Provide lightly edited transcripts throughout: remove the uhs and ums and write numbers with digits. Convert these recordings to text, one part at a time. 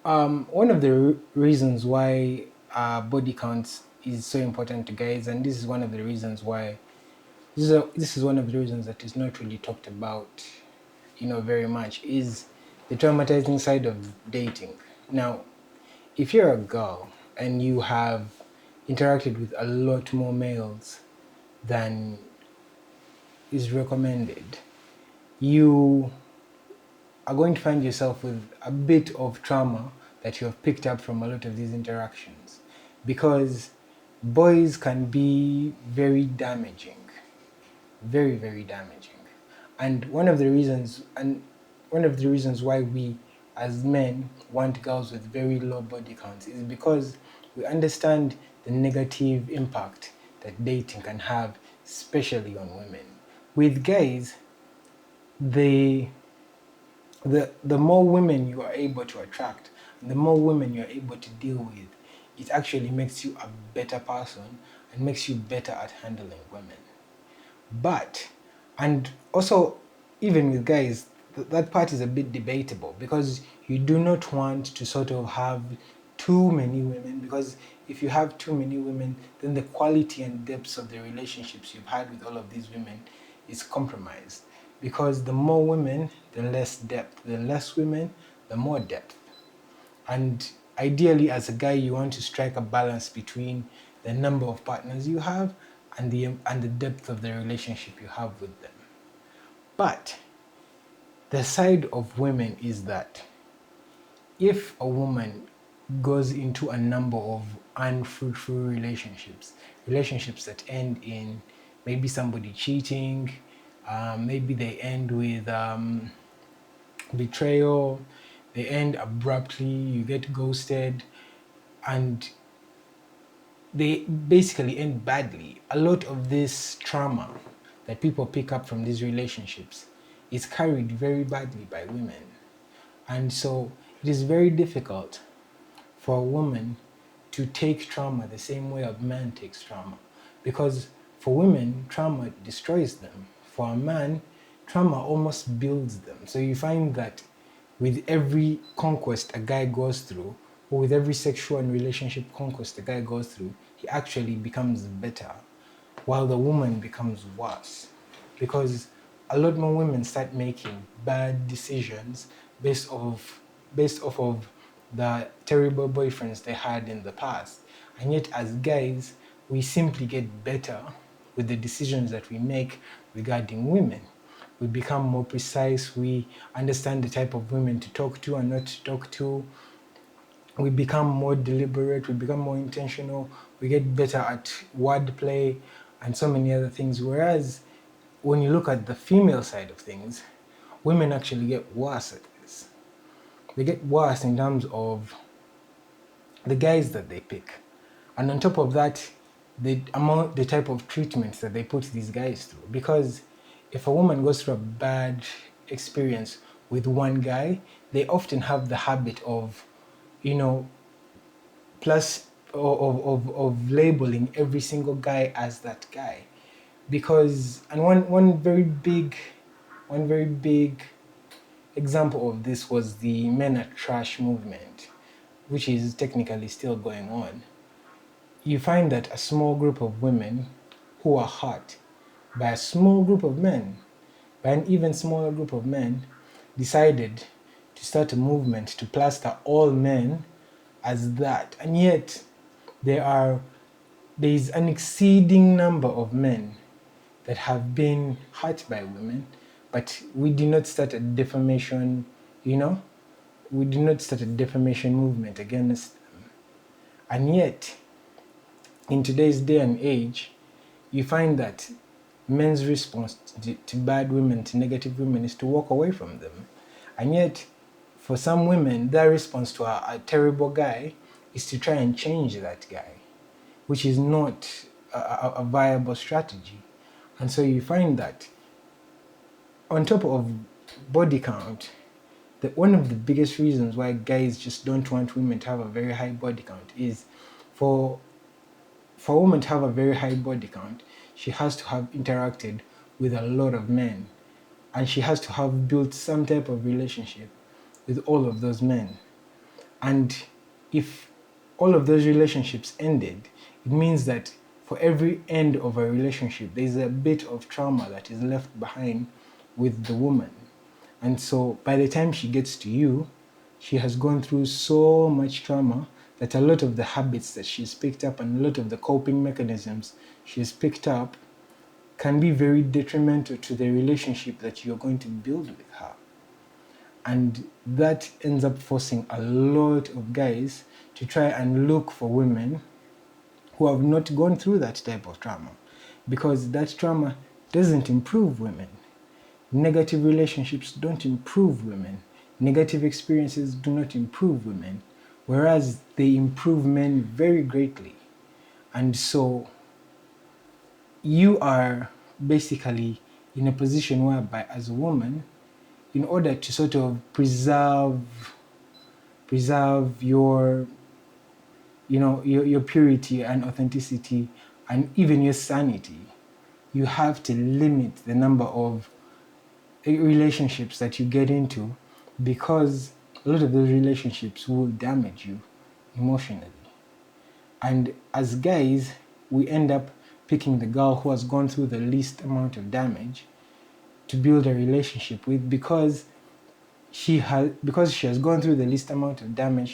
One of the reasons why body counts is so important to guys, and this is one of the reasons why this is one of the reasons that is not really talked about, very much, is the traumatizing side of dating. Now, if you're a girl and you have interacted with a lot more males than is recommended, you are going to find yourself with a bit of trauma that you have picked up from a lot of these interactions, because boys can be very damaging, very, very damaging. And one of the reasons why we as men want girls with very low body counts is because we understand the negative impact that dating can have, especially on women. With guys, the the more women you are able to attract, the more women you're able to deal with, it actually makes you a better person and makes you better at handling women. But, and also, even with guys, that part is a bit debatable, because you do not want to sort of have too many women, because if you have too many women, then the quality and depths of the relationships you've had with all of these women is compromised. Because the more women, the less depth. The less women, the more depth. And ideally, as a guy, you want to strike a balance between the number of partners you have and the depth of the relationship you have with them. But the side of women is that if a woman goes into a number of unfruitful relationships that end in maybe somebody cheating, maybe they end with betrayal, they end abruptly, you get ghosted, and they basically end badly. A lot of this trauma that people pick up from these relationships is carried very badly by women. And so it is very difficult for a woman to take trauma the same way a man takes trauma. Because for women, trauma destroys them. For a man, trauma almost builds them. So you find that with every conquest a guy goes through, or with every sexual and relationship conquest a guy goes through, he actually becomes better, while the woman becomes worse. Because a lot more women start making bad decisions based off based off of the terrible boyfriends they had in the past. And yet as guys, we simply get better with the decisions that we make regarding women. We become more precise, we understand the type of women to talk to and not to talk to, we become more deliberate, we become more intentional, we get better at wordplay and so many other things. Whereas when you look at the female side of things, women actually get worse at this. They get worse in terms of the guys that they pick. And on top of that, the type of treatments that they put these guys through. Because if a woman goes through a bad experience with one guy, they often have the habit of, you know, plus of labeling every single guy as that guy. Because, and one very big example of this was the men are trash movement, which is technically still going on. You find that a small group of women who are hurt by a small group of men, by an even smaller group of men, decided to start a movement to plaster all men as that. And yet there is an exceeding number of men that have been hurt by women, but we did not start a defamation, you know, we did not start a defamation movement against them. And yet, in today's day and age, you find that men's response to bad women, to negative women, is to walk away from them. And yet, for some women, their response to a terrible guy is to try and change that guy, which is not a viable strategy. And so you find that on top of body count, that one of the biggest reasons why guys just don't want women to have a very high body count is for for a woman to have a very high body count, she has to have interacted with a lot of men, and she has to have built some type of relationship with all of those men. And if all of those relationships ended, it means that for every end of a relationship, there's a bit of trauma that is left behind with the woman. And so by the time she gets to you, she has gone through so much trauma that a lot of the habits that she's picked up and a lot of the coping mechanisms she's picked up can be very detrimental to the relationship that you're going to build with her. And that ends up forcing a lot of guys to try and look for women who have not gone through that type of trauma, because that trauma doesn't improve women. Negative relationships don't improve women. Negative experiences do not improve women, whereas they improve men very greatly. And so you are basically in a position whereby, as a woman, in order to sort of preserve your, your purity and authenticity and even your sanity, you have to limit the number of relationships that you get into, because a lot of those relationships will damage you emotionally. And as guys, we end up picking the girl who has gone through the least amount of damage to build a relationship with, because she has gone through the least amount of damage.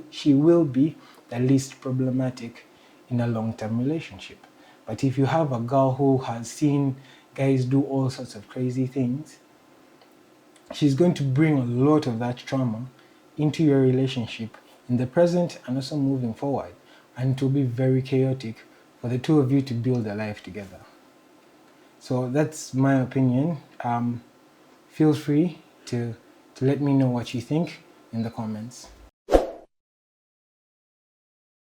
She will be the least problematic in a long-term relationship. But if you have a girl who has seen guys do all sorts of crazy things, she's going to bring a lot of that trauma into your relationship in the present and also moving forward, and it will be very chaotic for the two of you to build a life together. So that's my opinion. Feel free to let me know what you think in the comments.